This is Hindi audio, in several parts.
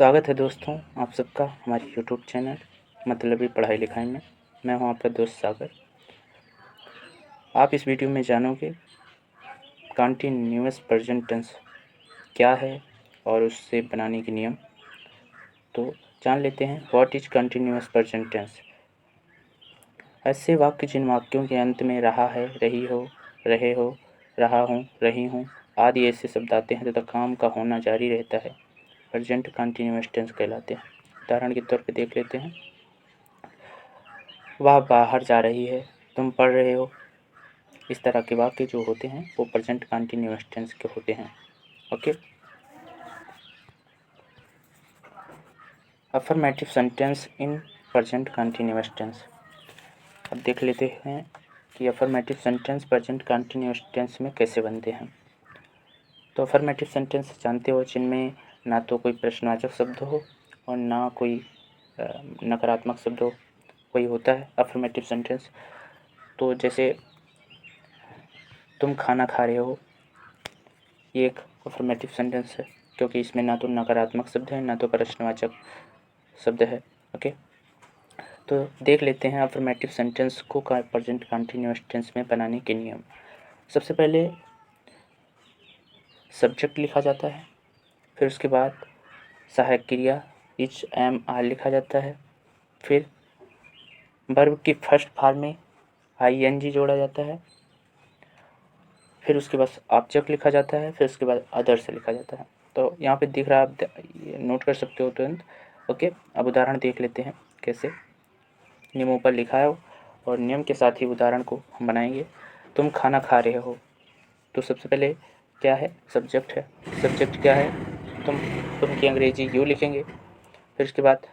स्वागत है दोस्तों आप सबका हमारे यूट्यूब चैनल मतलबी पढ़ाई लिखाई में। मैं हूं आपका दोस्त सागर। आप इस वीडियो में जानोगे कॉन्टिन्यूअस प्रेजेंट टेंस क्या है और उससे बनाने के नियम। तो जान लेते हैं what is continuous present tense. ऐसे वाक्य जिन वाक्यों के अंत में रहा है, रही हो, रहे हो, रहा हूँ, रही हूँ आदि ऐसे शब्द आते हैं तथा काम का होना जारी रहता है, प्रेजेंट कॉन्टिन्यूअस टेंस कहलाते हैं। उदाहरण के तौर पे देख लेते हैं। वह बाहर जा रही है, तुम पढ़ रहे हो। इस तरह के वाक्य जो होते हैं वो प्रेजेंट कॉन्टिन्यूअस टेंस के होते हैं। Okay. Affirmative sentence in present continuous tense. अब देख लेते हैं कि affirmative sentence present continuous tense में कैसे बनते हैं। तो अफर्मेटिव सेंटेंस जानते हो जिनमें ना तो कोई प्रश्नवाचक शब्द हो और ना कोई नकारात्मक शब्द हो, वही होता है अफर्मेटिव सेंटेंस। तो जैसे तुम खाना खा रहे हो, ये एक अफर्मेटिव सेंटेंस है क्योंकि इसमें ना तो नकारात्मक शब्द है ना तो प्रश्नवाचक शब्द है। ओके। तो देख लेते हैं अफर्मेटिव सेंटेंस को प्रेजेंट कॉन्टिन्यूअस टेंस में बनाने के नियम। सबसे पहले सब्जेक्ट लिखा जाता है, फिर उसके बाद सहायक क्रिया इच, एम, आर लिखा जाता है, फिर वर्ब की फर्स्ट फॉर्म में आईएनजी जोड़ा जाता है, फिर उसके बाद ऑब्जेक्ट लिखा जाता है, फिर उसके बाद अदर्स लिखा जाता है। तो यहाँ पे दिख रहा है, आप नोट कर सकते हो तुरंत। ओके। अब उदाहरण देख लेते हैं कैसे। नियमों पर लिखा है और नियम के साथ ही उदाहरण को हम बनाएंगे। तुम खाना खा रहे हो, तो सबसे पहले क्या है, सब्जेक्ट है। सब्जेक्ट क्या है, तुम की अंग्रेजी यू लिखेंगे, फिर उसके बाद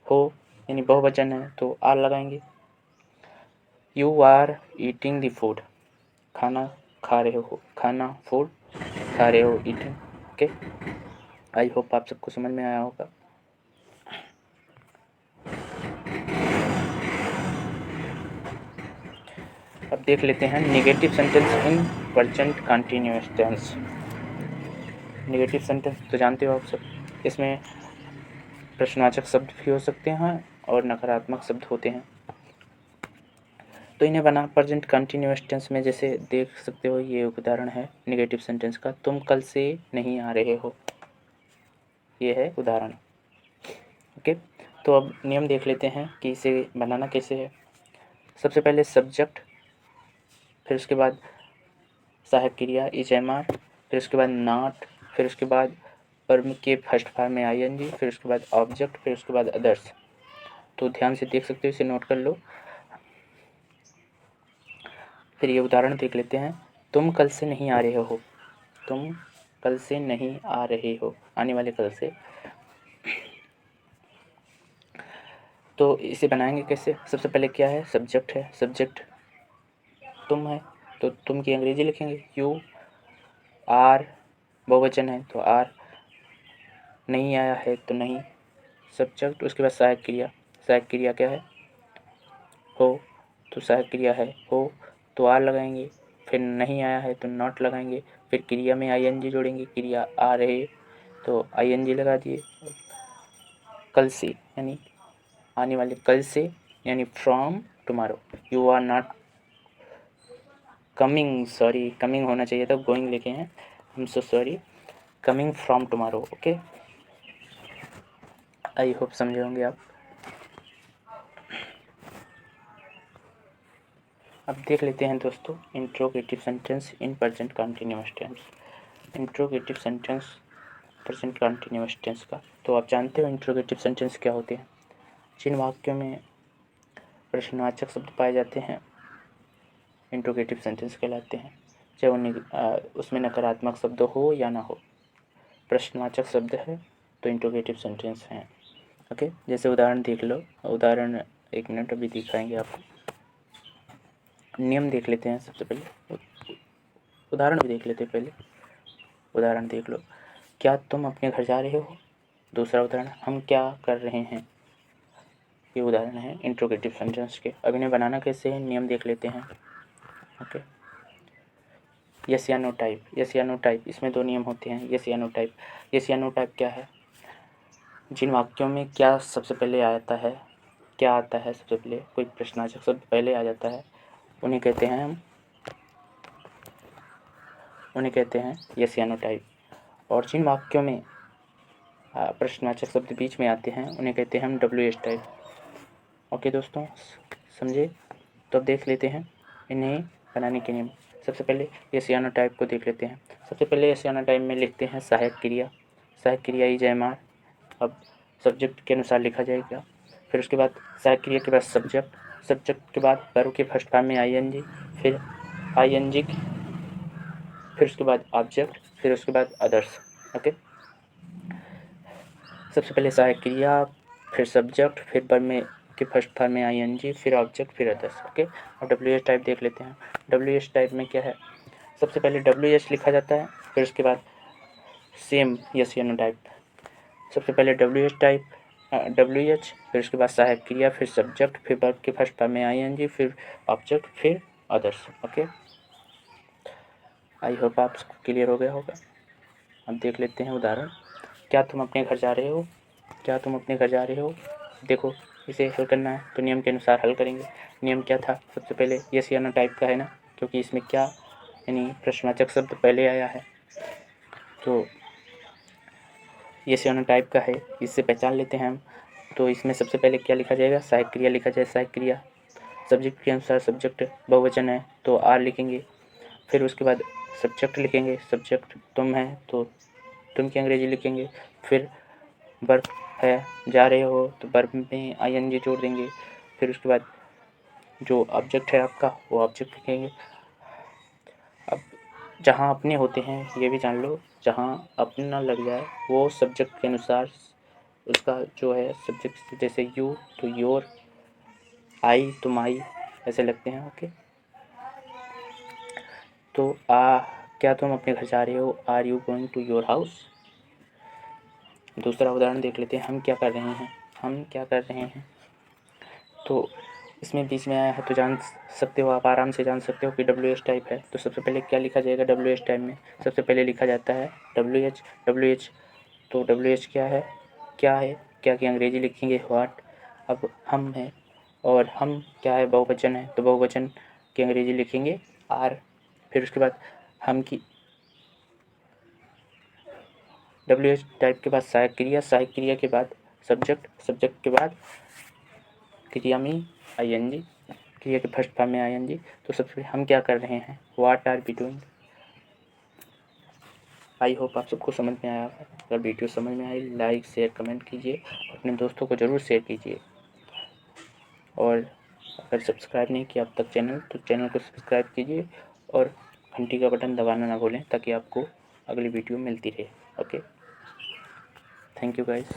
हो यानी बहुवचन है तो आर लगाएंगे। You are eating the food, खाना खा रहे हो, खाना फूड खा रहे हो, ईटिंग। ओके। आई होप आप सबको समझ में आया होगा। अब देख लेते हैं negative sentence in present continuous tense. Negative sentence तो जानते हो आप सब, इसमें प्रश्नवाचक शब्द भी हो सकते हैं और नकारात्मक शब्द होते हैं। तो इन्हें बना प्रेजेंट कंटिन्यूअस टेंस में जैसे देख सकते हो, ये उदाहरण है नेगेटिव सेंटेंस का। तुम कल से नहीं आ रहे हो, ये है उदाहरण। ओके। तो अब नियम देख लेते हैं कि इसे बनाना कैसे है। सबसे पहले सब्जेक्ट, फिर उसके बाद सहायक क्रिया इज, एम, आर, फिर उसके बाद नॉट, फिर उसके बाद वर्ब के फर्स्ट फॉर्म में आईएनजी, फिर उसके बाद ऑब्जेक्ट, फिर उसके बाद अदर्स। तो ध्यान से देख सकते हो, इसे नोट कर लो। फिर ये उदाहरण देख लेते हैं। तुम कल से नहीं आ रहे हो, तुम कल से नहीं आ रहे हो, आने वाले कल से। तो इसे बनाएंगे कैसे। सबसे पहले क्या है, सब्जेक्ट है, सब्जेक्ट तुम है तो तुम की अंग्रेजी लिखेंगे यू, आर बहुवचन है तो आर, नहीं आया है तो नहीं, सब्जेक्ट। उसके बाद सहायक क्रिया, सहायक क्रिया क्या है, हो, तो सहायक क्रिया है हो तो आर लगाएंगे, फिर नहीं आया है तो नॉट लगाएंगे, फिर क्रिया में आईएनजी जोड़ेंगे, क्रिया आ रहे तो आईएनजी लगा दिए। कल से यानी आने वाले कल से, यानी from tomorrow. You are not coming, sorry coming होना चाहिए था, गोइंग लिखे हैं, I am so sorry, coming from tomorrow. Okay. I hope समझे होंगे आप। अब देख लेते हैं दोस्तों interrogative sentence in present continuous tense. Interrogative sentence present continuous tense का। तो आप जानते हो इंट्रोगेटिव सेंटेंस क्या होते हैं। जिन वाक्यों में प्रश्नवाचक शब्द पाए जाते हैं इंट्रोगेटिव सेंटेंस कहलाते हैं, चाहे उसमें नकारात्मक शब्द हो या ना हो। प्रश्नवाचक शब्द है तो इंट्रोगेटिव सेंटेंस हैं। ओके। जैसे उदाहरण देख लो, उदाहरण एक मिनट अभी दिखाएंगे आपको। नियम देख लेते हैं सबसे पहले, उदाहरण भी देख लेते हैं पहले। उदाहरण देख लो, क्या तुम अपने घर जा रहे हो। दूसरा उदाहरण, हम क्या कर रहे हैं। ये उदाहरण है इंट्रोगेटिव सेंटेंस के। अब इन्हें बनाना कैसे है, नियम देख लेते हैं। ओके। यस या नो टाइप, यस या नो टाइप, इसमें दो नियम होते हैं। यस या नो टाइप, यस या नो टाइप क्या है, जिन वाक्यों में क्या सबसे पहले आता है, क्या आता है सबसे पहले, कोई प्रश्नवाचक शब्द पहले आ जाता है, उन्हें कहते हैं यस या नो टाइप। और जिन वाक्यों में प्रश्नवाचक शब्द बीच में आते हैं उन्हें कहते हैं हम WH टाइप। ओके दोस्तों, समझे? तो अब देख लेते हैं इन्हें बनाने के नियम। सबसे पहले यस या नो टाइप को देख लेते हैं। सबसे पहले यस या नो टाइप में लिखते हैं सहायक क्रिया। सहायक क्रिया इज एम आर, अब सब्जेक्ट के अनुसार लिखा जाएगा। फिर उसके बाद सहायक क्रिया के बाद सब्जेक्ट, सब्जेक्ट के बाद वर्ब के फर्स्ट फॉर्म में ING, फिर ING, फिर उसके बाद ऑब्जेक्ट, फिर उसके बाद अदर्स। ओके, सबसे पहले सहायक क्रिया, फिर सब्जेक्ट, फिर वर्ब में के फर्स्ट फॉर्म में ING, फिर ऑब्जेक्ट, फिर अदर्स। ओके, अब WH टाइप देख लेते हैं। WH टाइप में क्या है? सबसे पहले WH लिखा जाता है, फिर उसके बाद सेम यस या नो टाइप। सबसे पहले WH टाइप, WH, फिर उसके बाद सहायक क्रिया, फिर सब्जेक्ट, फिर वर्ब के फर्स्ट फॉर्म में ING, फिर ऑब्जेक्ट, फिर अदर्स। ओके, आई होप आप सबको क्लियर हो गया होगा। अब देख लेते हैं उदाहरण। क्या तुम अपने घर जा रहे हो? क्या तुम अपने घर जा रहे हो? देखो, इसे हल करना है तो नियम के अनुसार हल करेंगे। नियम क्या था? सबसे पहले यस या नो टाइप का है ना, क्योंकि इसमें क्या यानी प्रश्नवाचक शब्द पहले आया है, तो यस या नो टाइप का है, इससे पहचान लेते हैं हम। तो इसमें सबसे पहले क्या लिखा जाएगा? सहायक क्रिया लिखा जाए, सहायक क्रिया। सब्जेक्ट के अनुसार सब्जेक्ट बहुवचन है तो आर लिखेंगे। फिर उसके बाद सब्जेक्ट लिखेंगे, सब्जेक्ट तुम है तो तुम की अंग्रेजी लिखेंगे। फिर वर्ब है जा रहे हो तो वर्ब में ING जोड़ देंगे। फिर उसके बाद जो ऑब्जेक्ट है आपका वो ऑब्जेक्ट लिखेंगे। अब जहाँ अपने होते हैं ये भी जान लो, जहाँ अपना लग जाए वो सब्जेक्ट के अनुसार उसका जो है सब्जेक्ट, जैसे यू तो योर, आई तो माई, ऐसे लगते हैं। ओके, तो क्या तुम अपने घर जा रहे हो? Are you going to your house? दूसरा उदाहरण देख लेते हैं। हम क्या कर रहे हैं? तो इसमें बीच में आया है तो जान सकते हो, आप आराम से जान सकते हो कि WH टाइप है। तो सबसे पहले क्या लिखा जाएगा? WH टाइप में सबसे पहले लिखा जाता है WH। तो WH क्या की अंग्रेजी लिखेंगे व्हाट। अब हम है और हम क्या है? बहुवचन है तो बहुवचन की अंग्रेजी लिखेंगे आर। फिर उसके बाद हम की WH टाइप के बाद सहायक क्रिया, सहायक क्रिया के बाद सब्जेक्ट, सब्जेक्ट के बाद क्रिया में ING, क्रिया के फर्स्ट फॉर्म में ING। तो सबसे हम क्या कर रहे हैं? What are we doing. I hope आप सबको समझ में आया। अगर वीडियो समझ में आई लाइक शेयर कमेंट कीजिए, अपने दोस्तों को ज़रूर शेयर कीजिए। और अगर सब्सक्राइब नहीं किया अब तक चैनल तो चैनल को सब्सक्राइब कीजिए और घंटी का बटन दबाना ना भूलें ताकि आपको अगली वीडियो मिलती रहे। Okay, thank you guys.